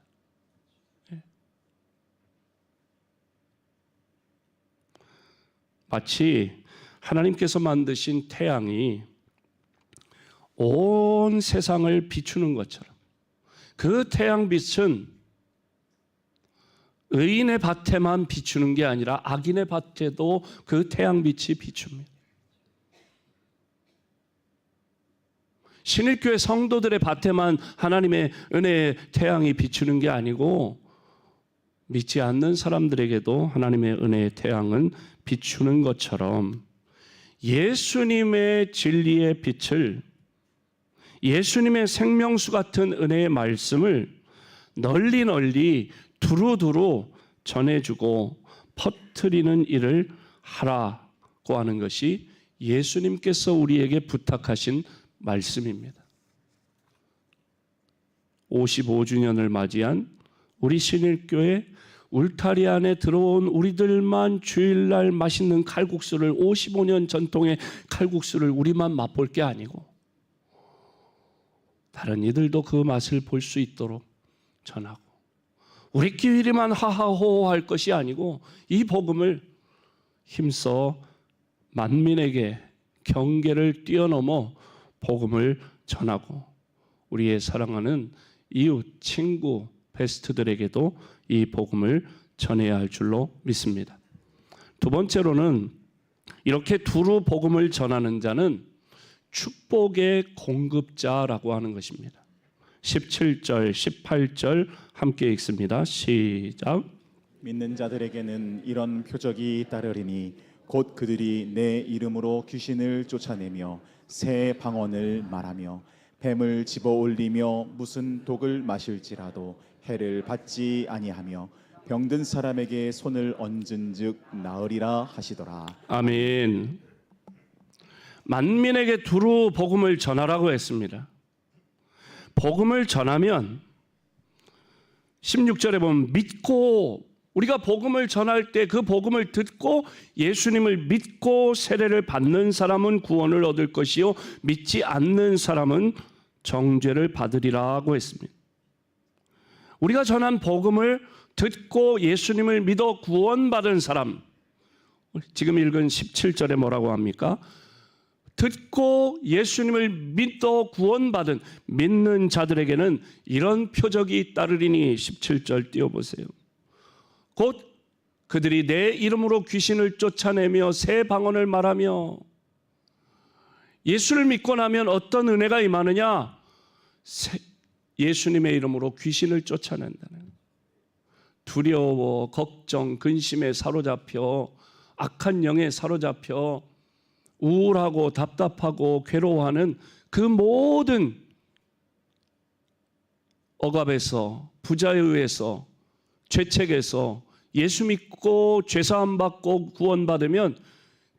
마치 하나님께서 만드신 태양이 온 세상을 비추는 것처럼, 그 태양빛은 의인의 밭에만 비추는 게 아니라 악인의 밭에도 그 태양빛이 비춥니다. 신일교회 성도들의 밭에만 하나님의 은혜의 태양이 비추는 게 아니고 믿지 않는 사람들에게도 하나님의 은혜의 태양은 비추는 것처럼 예수님의 진리의 빛을, 예수님의 생명수 같은 은혜의 말씀을 널리 두루두루 전해주고 퍼뜨리는 일을 하라고 하는 것이 예수님께서 우리에게 부탁하신 말씀입니다. 55주년을 맞이한 우리 신일교회 울타리 안에 들어온 우리들만 주일날 맛있는 칼국수를, 55년 전통의 칼국수를 우리만 맛볼 게 아니고 다른 이들도 그 맛을 볼 수 있도록 전하고, 우리끼리만 하하호호할 것이 아니고 이 복음을 힘써 만민에게 경계를 뛰어넘어 복음을 전하고 우리의 사랑하는 이웃, 친구, 베스트들에게도 이 복음을 전해야 할 줄로 믿습니다. 두 번째로는 이렇게 두루 복음을 전하는 자는 축복의 공급자라고 하는 것입니다. 17절, 18절 함께 읽습니다. 시작. 믿는 자들에게는 이런 표적이 따르리니 곧 그들이 내 이름으로 귀신을 쫓아내며 새 방언을 말하며 뱀을 집어 올리며 무슨 독을 마실지라도 해를 받지 아니하며 병든 사람에게 손을 얹은즉 나으리라 하시더라. 아멘. 만민에게 두루 복음을 전하라고 했습니다. 복음을 전하면 16절에 보면 믿고, 우리가 복음을 전할 때 그 복음을 듣고 예수님을 믿고 세례를 받는 사람은 구원을 얻을 것이요 믿지 않는 사람은 정죄를 받으리라고 했습니다. 우리가 전한 복음을 듣고 예수님을 믿어 구원받은 사람, 지금 읽은 17절에 뭐라고 합니까? 듣고 예수님을 믿어 구원받은 믿는 자들에게는 이런 표적이 따르리니 17절 띄워보세요. 곧 그들이 내 이름으로 귀신을 쫓아내며 새 방언을 말하며, 예수를 믿고 나면 어떤 은혜가 임하느냐? 예수님의 이름으로 귀신을 쫓아낸다는, 두려워, 걱정, 근심에 사로잡혀, 악한 영에 사로잡혀 우울하고 답답하고 괴로워하는 그 모든 억압에서, 부자유에서, 죄책에서 예수 믿고 죄사함 받고 구원받으면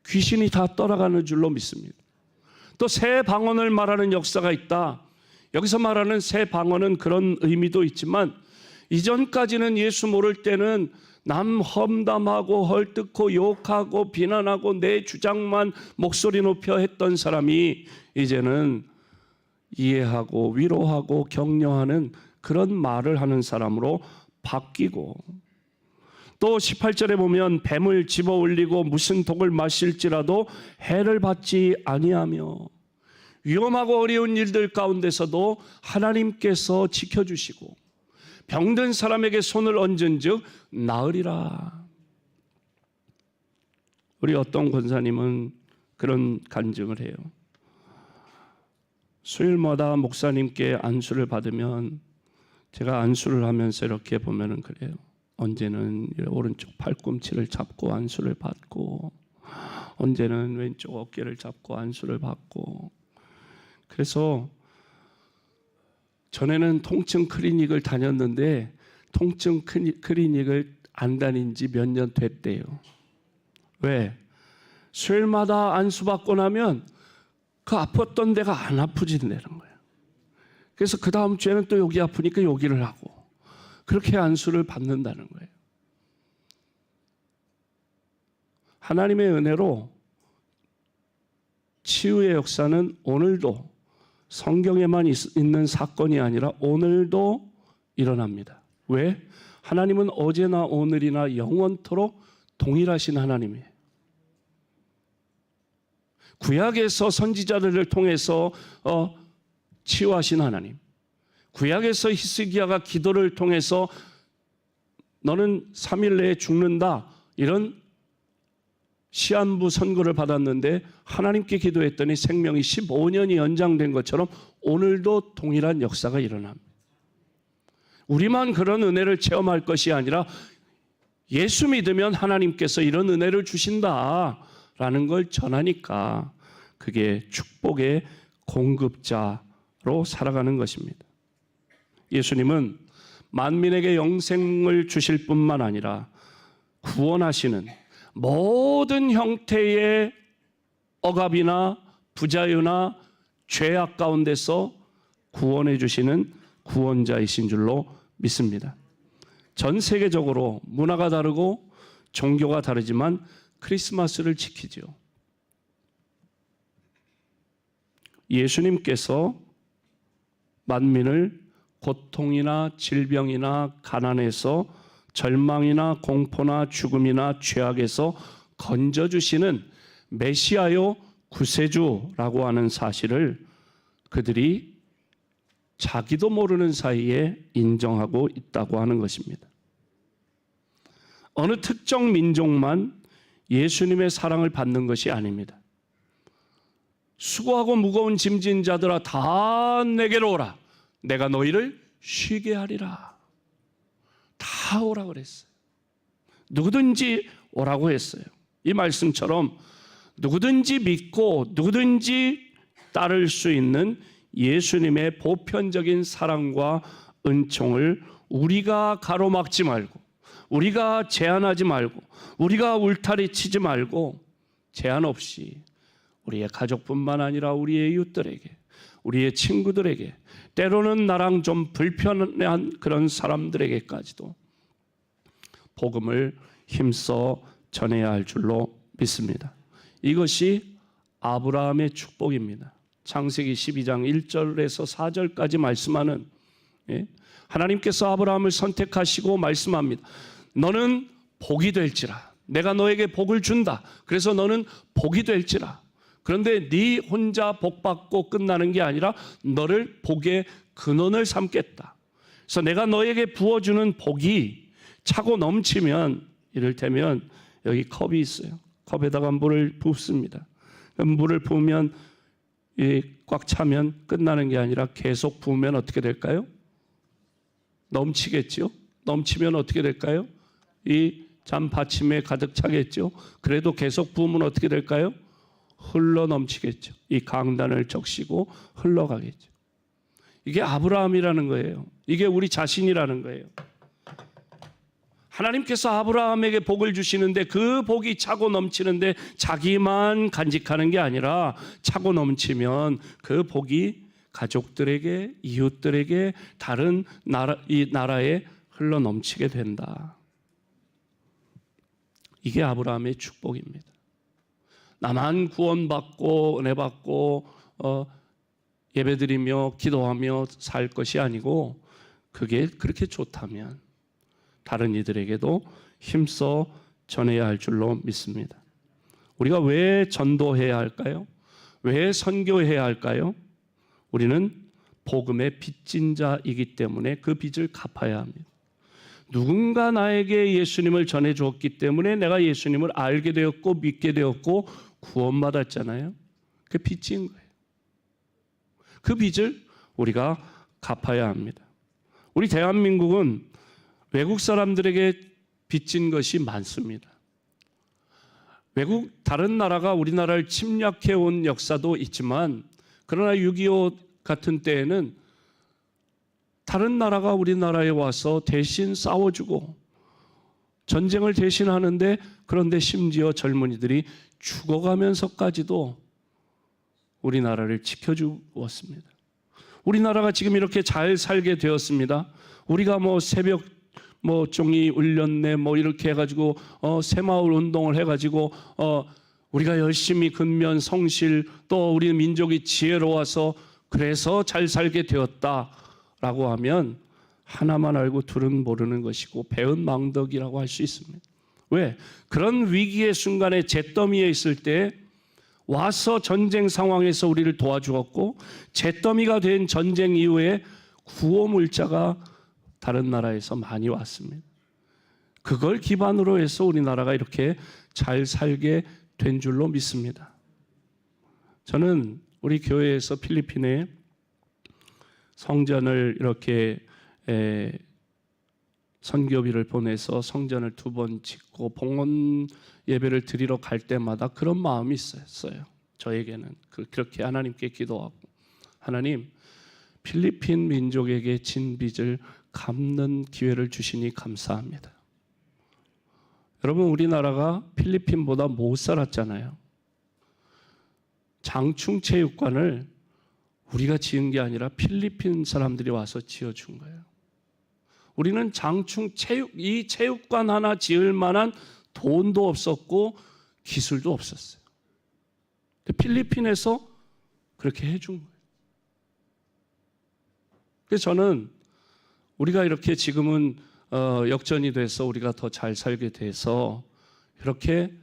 귀신이 다 떠나가는 줄로 믿습니다. 또 새 방언을 말하는 역사가 있다. 여기서 말하는 새 방언은 그런 의미도 있지만, 이전까지는 예수 모를 때는 남 험담하고 헐뜯고 욕하고 비난하고 내 주장만 목소리 높여 했던 사람이 이제는 이해하고 위로하고 격려하는 그런 말을 하는 사람으로 바뀌고, 또 18절에 보면 뱀을 집어 올리고 무슨 독을 마실지라도 해를 받지 아니하며, 위험하고 어려운 일들 가운데서도 하나님께서 지켜주시고 병든 사람에게 손을 얹은즉 나으리라. 우리 어떤 권사님은 그런 간증을 해요. 수요일마다 목사님께 안수를 받으면 제가 안수를 하면서 이렇게 보면은 그래요. 언제는 오른쪽 팔꿈치를 잡고 안수를 받고, 언제는 왼쪽 어깨를 잡고 안수를 받고. 그래서 전에는 통증 클리닉을 다녔는데 통증 클리닉을 안 다닌 지 몇 년 됐대요. 왜? 수요일마다 안수받고 나면 그 아팠던 데가 안 아프진다는 거예요. 그래서 그 다음 주에는 또 여기 아프니까 여기를 하고 그렇게 안수를 받는다는 거예요. 하나님의 은혜로 치유의 역사는 오늘도 성경에만 있는 사건이 아니라 오늘도 일어납니다. 왜? 하나님은 어제나 오늘이나 영원토록 동일하신 하나님이에요. 구약에서 선지자들을 통해서 치유하신 하나님, 구약에서 히스기야가 기도를 통해서 너는 3일 내에 죽는다 이런 시한부 선고를 받았는데 하나님께 기도했더니 생명이 15년이 연장된 것처럼 오늘도 동일한 역사가 일어납니다. 우리만 그런 은혜를 체험할 것이 아니라 예수 믿으면 하나님께서 이런 은혜를 주신다라는 걸 전하니까 그게 축복의 공급자로 살아가는 것입니다. 예수님은 만민에게 영생을 주실 뿐만 아니라 구원하시는 모든 형태의 억압이나 부자유나 죄악 가운데서 구원해 주시는 구원자이신 줄로 믿습니다. 전 세계적으로 문화가 다르고 종교가 다르지만 크리스마스를 지키죠. 예수님께서 만민을 고통이나 질병이나 가난에서 절망이나 공포나 죽음이나 죄악에서 건져주시는 메시아요 구세주라고 하는 사실을 그들이 자기도 모르는 사이에 인정하고 있다고 하는 것입니다. 어느 특정 민족만 예수님의 사랑을 받는 것이 아닙니다. 수고하고 무거운 짐진 자들아 다 내게로 오라. 내가 너희를 쉬게 하리라. 다 오라 그랬어요. 누구든지 오라고 했어요. 이 말씀처럼 누구든지 믿고 누구든지 따를 수 있는 예수님의 보편적인 사랑과 은총을 우리가 가로막지 말고, 우리가 제한하지 말고, 우리가 울타리 치지 말고 제한 없이 우리의 가족뿐만 아니라 우리의 이웃들에게, 우리의 친구들에게, 때로는 나랑 좀 불편한 그런 사람들에게까지도 복음을 힘써 전해야 할 줄로 믿습니다. 이것이 아브라함의 축복입니다. 창세기 12장 1절에서 4절까지 말씀하는, 하나님께서 아브라함을 선택하시고 말씀합니다. 너는 복이 될지라. 내가 너에게 복을 준다. 그래서 너는 복이 될지라. 그런데 네 혼자 복 받고 끝나는 게 아니라 너를 복의 근원을 삼겠다. 그래서 내가 너에게 부어주는 복이 차고 넘치면, 이를테면 여기 컵이 있어요. 컵에다가 물을 붓습니다. 물을 부으면 꽉 차면 끝나는 게 아니라 계속 부으면 어떻게 될까요? 넘치겠죠. 넘치면 어떻게 될까요? 이 잔 받침에 가득 차겠죠. 그래도 계속 부으면 어떻게 될까요? 흘러 넘치겠죠. 이 강단을 적시고 흘러가겠죠. 이게 아브라함이라는 거예요. 이게 우리 자신이라는 거예요. 하나님께서 아브라함에게 복을 주시는데 그 복이 차고 넘치는데 자기만 간직하는 게 아니라 차고 넘치면 그 복이 가족들에게, 이웃들에게, 다른 이 나라에 흘러 넘치게 된다. 이게 아브라함의 축복입니다. 나만 구원받고 은혜받고 예배드리며 기도하며 살 것이 아니고, 그게 그렇게 좋다면 다른 이들에게도 힘써 전해야 할 줄로 믿습니다. 우리가 왜 전도해야 할까요? 왜 선교해야 할까요? 우리는 복음의 빚진 자이기 때문에 그 빚을 갚아야 합니다. 누군가 나에게 예수님을 전해주었기 때문에 내가 예수님을 알게 되었고 믿게 되었고 구원받았잖아요. 그 빚진 거예요. 그 빚을 우리가 갚아야 합니다. 우리 대한민국은 외국 사람들에게 빚진 것이 많습니다. 외국 다른 나라가 우리나라를 침략해 온 역사도 있지만, 그러나 6.25 같은 때에는 다른 나라가 우리나라에 와서 대신 싸워주고 전쟁을 대신 하는데, 그런데 심지어 젊은이들이 죽어가면서까지도 우리나라를 지켜주었습니다. 우리나라가 지금 이렇게 잘 살게 되었습니다. 우리가 새벽 종이 울렸네 이렇게 해가지고 새마을 운동을 해가지고 우리가 열심히 근면 성실, 또 우리 민족이 지혜로워서 그래서 잘 살게 되었다라고 하면 하나만 알고 둘은 모르는 것이고 배은 망덕이라고 할 수 있습니다. 왜? 그런 위기의 순간에 잿더미에 있을 때 와서 전쟁 상황에서 우리를 도와주었고, 잿더미가 된 전쟁 이후에 구호물자가 다른 나라에서 많이 왔습니다. 그걸 기반으로 해서 우리나라가 이렇게 잘 살게 된 줄로 믿습니다. 저는 우리 교회에서 필리핀에 성전을 이렇게 선교비를 보내서 성전을 2번 짓고 봉헌 예배를 드리러 갈 때마다 그런 마음이 있었어요. 저에게는 그렇게 하나님께 기도하고, 하나님, 필리핀 민족에게 진 빚을 갚는 기회를 주시니 감사합니다. 여러분, 우리나라가 필리핀보다 못 살았잖아요. 장충체육관을 우리가 지은 게 아니라 필리핀 사람들이 와서 지어준 거예요. 우리는 이 체육관 하나 지을 만한 돈도 없었고 기술도 없었어요. 필리핀에서 그렇게 해준 거예요. 그래서 저는 우리가 이렇게 지금은 역전이 돼서 우리가 더 잘 살게 돼서 이렇게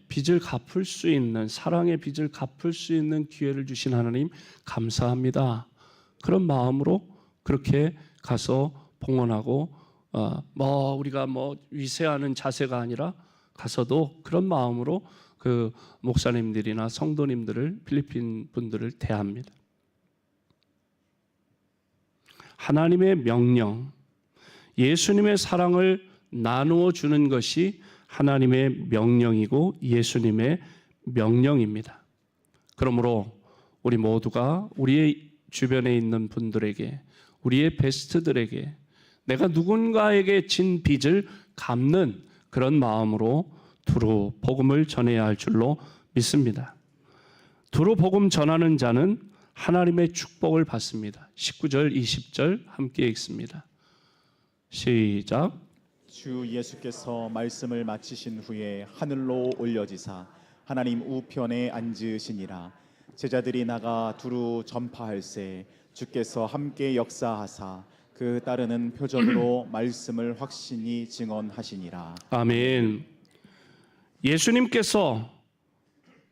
빚을 갚을 수 있는, 사랑의 빚을 갚을 수 있는 기회를 주신 하나님 감사합니다. 그런 마음으로 그렇게 가서 봉헌하고 우리가 위세하는 자세가 아니라 가서도 그런 마음으로 그 목사님들이나 성도님들을, 필리핀 분들을 대합니다. 하나님의 명령, 예수님의 사랑을 나누어 주는 것이 하나님의 명령이고 예수님의 명령입니다. 그러므로 우리 모두가 우리의 주변에 있는 분들에게, 우리의 베스트들에게 내가 누군가에게 진 빚을 갚는 그런 마음으로 두루 복음을 전해야 할 줄로 믿습니다. 두루 복음 전하는 자는 하나님의 축복을 받습니다. 19절, 20절 함께 읽습니다. 시작. 주 예수께서 말씀을 마치신 후에 하늘로 올려지사 하나님 우편에 앉으시니라. 제자들이 나가 두루 전파할세 주께서 함께 역사하사 그 따르는 표적으로 말씀을 확신히 증언하시니라. 아멘. 예수님께서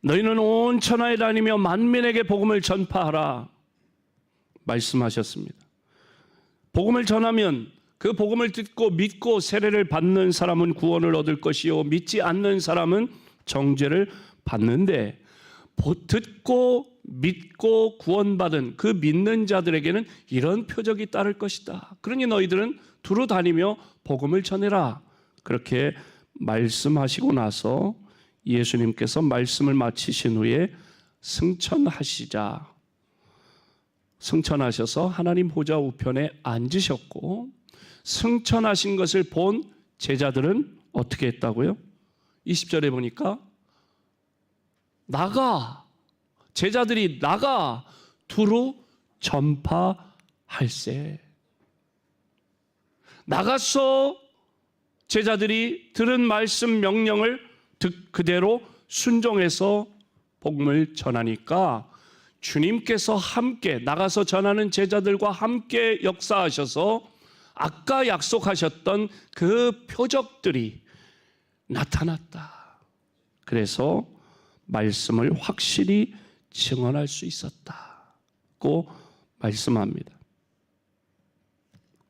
너희는 온 천하에 다니며 만민에게 복음을 전파하라 말씀하셨습니다. 복음을 전하면 그 복음을 듣고 믿고 세례를 받는 사람은 구원을 얻을 것이요 믿지 않는 사람은 정죄를 받는데, 듣고 믿고 구원받은 그 믿는 자들에게는 이런 표적이 따를 것이다. 그러니 너희들은 두루 다니며 복음을 전해라. 그렇게 말씀하시고 나서 예수님께서 말씀을 마치신 후에 승천하셔서 하나님 보좌 우편에 앉으셨고, 승천하신 것을 본 제자들은 어떻게 했다고요? 20절에 보니까 제자들이 나가 두루 전파할세. 나가서 제자들이 들은 말씀 명령을 그대로 순종해서 복음을 전하니까 주님께서 함께 나가서 전하는 제자들과 함께 역사하셔서 아까 약속하셨던 그 표적들이 나타났다. 그래서 말씀을 확실히 증언할 수 있었다고 말씀합니다.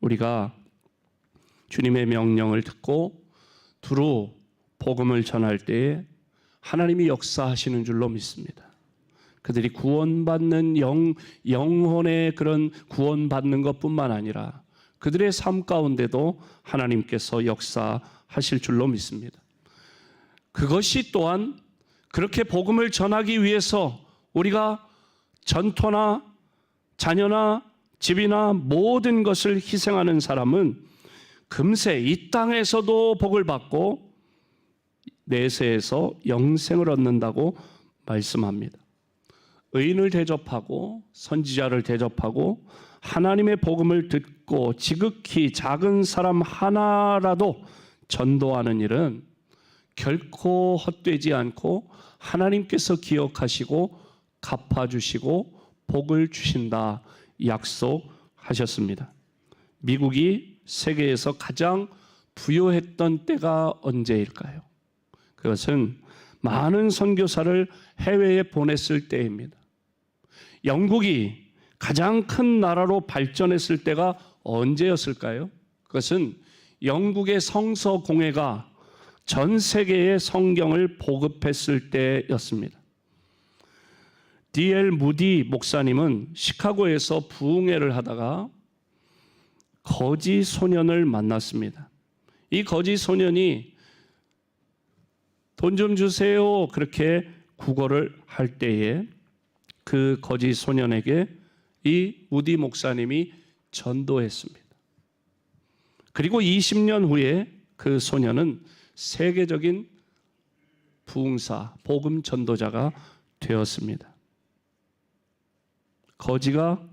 우리가 주님의 명령을 듣고 두루 복음을 전할 때에 하나님이 역사하시는 줄로 믿습니다. 그들이 구원받는 영혼의 그런 구원받는 것뿐만 아니라 그들의 삶 가운데도 하나님께서 역사하실 줄로 믿습니다. 그것이 또한 그렇게 복음을 전하기 위해서 우리가 전토나 자녀나 집이나 모든 것을 희생하는 사람은 금세 이 땅에서도 복을 받고 내세에서 영생을 얻는다고 말씀합니다. 의인을 대접하고 선지자를 대접하고 하나님의 복음을 듣고 지극히 작은 사람 하나라도 전도하는 일은 결코 헛되지 않고 하나님께서 기억하시고 갚아주시고 복을 주신다 약속하셨습니다. 미국이 세계에서 가장 부유했던 때가 언제일까요? 그것은 많은 선교사를 해외에 보냈을 때입니다. 영국이 가장 큰 나라로 발전했을 때가 언제였을까요? 그것은 영국의 성서 공회가 전 세계에 성경을 보급했을 때였습니다. D.L. 무디 목사님은 시카고에서 부흥회를 하다가 거지 소년을 만났습니다. 이 거지 소년이 돈 좀 주세요 그렇게 구걸을 할 때에 그 거지 소년에게 이 무디 목사님이 전도했습니다. 그리고 20년 후에 그 소년은 세계적인 부흥사, 복음 전도자가 되었습니다. 거지가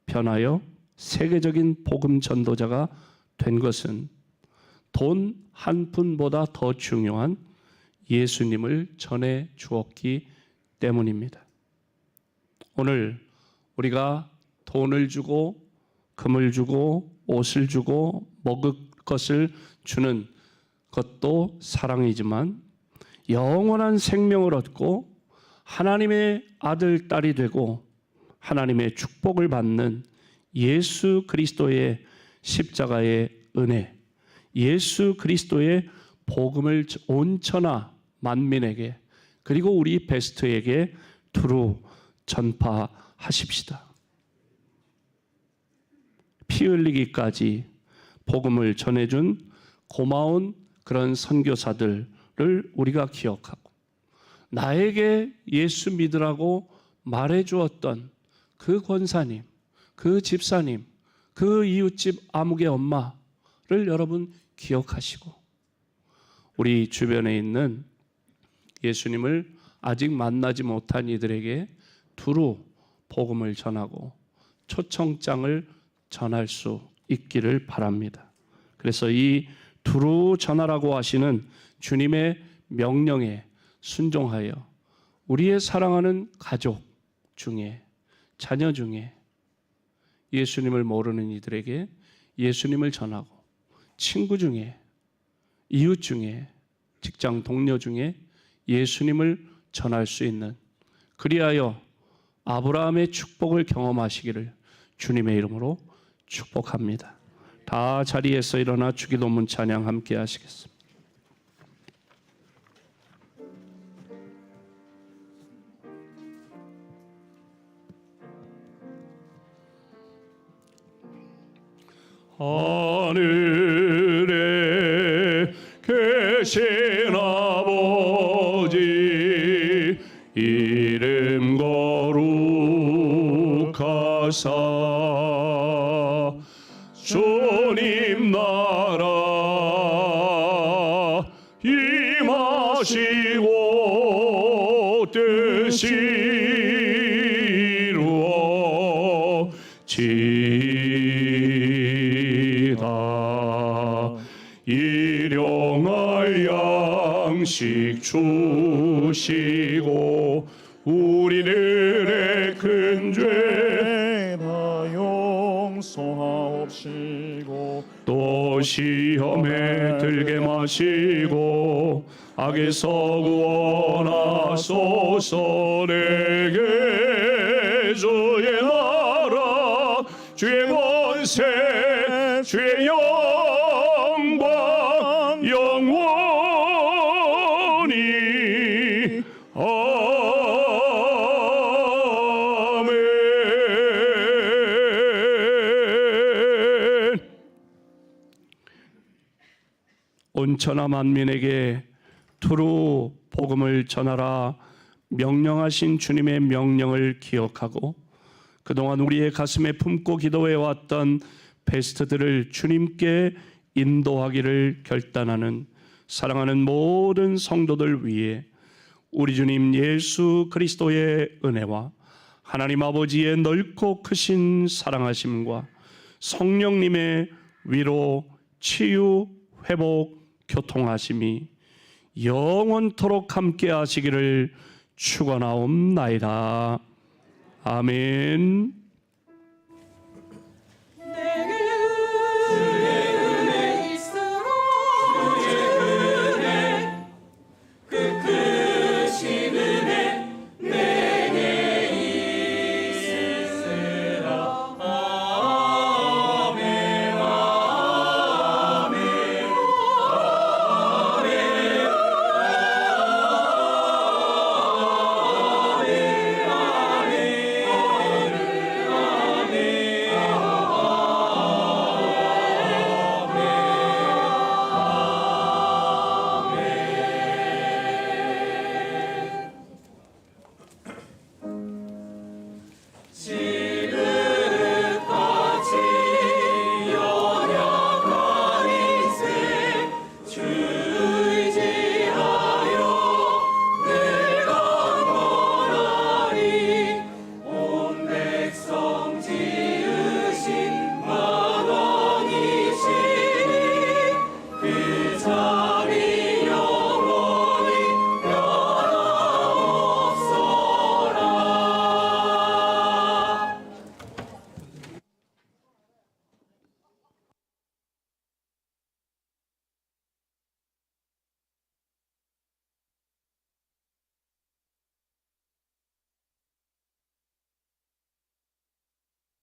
변하여 세계적인 복음 전도자가 된 것은 돈 한 푼보다 더 중요한 예수님을 전해 주었기 때문입니다. 오늘 우리가 돈을 주고 금을 주고 옷을 주고 먹을 것을 주는 것도 사랑이지만 영원한 생명을 얻고 하나님의 아들, 딸이 되고 하나님의 축복을 받는 예수 그리스도의 십자가의 은혜, 예수 그리스도의 복음을 온 천하 만민에게 그리고 우리 베스트에게 두루 전파하십시다. 피 흘리기까지 복음을 전해준 고마운 그런 선교사들을 우리가 기억하고 나에게 예수 믿으라고 말해주었던 그 권사님, 그 집사님, 그 이웃집 아무개 엄마를 여러분 기억하시고 우리 주변에 있는 예수님을 아직 만나지 못한 이들에게 두루 복음을 전하고 초청장을 전할 수 있기를 바랍니다. 그래서 이 두루 전하라고 하시는 주님의 명령에 순종하여 우리의 사랑하는 가족 중에 자녀 중에 예수님을 모르는 이들에게 예수님을 전하고 친구 중에 이웃 중에 직장 동료 중에 예수님을 전할 수 있는 그리하여 아브라함의 축복을 경험하시기를 주님의 이름으로 축복합니다. 다 자리에서 일어나 주기도문 찬양 함께 하시겠습니다. 하늘에 계신 아버지 이름 거룩하사 주님 나라 임하시고 뜻이 이루어지이다. 일용할 양식 주시고 우리들의 큰 죄 다 용서하옵시고 시험에 들게 마시고 악에서 구원하소서. 내게 주의 나라 주의 권세 주의 영광 영원히 아멘. 온 천하 만민에게 두루 복음을 전하라 명령하신 주님의 명령을 기억하고 그동안 우리의 가슴에 품고 기도해왔던 베스트들을 주님께 인도하기를 결단하는 사랑하는 모든 성도들 위해 우리 주님 예수 그리스도의 은혜와 하나님 아버지의 넓고 크신 사랑하심과 성령님의 위로 치유 회복 교통하심이 영원토록 함께 하시기를 축원하옵나이다. 아멘.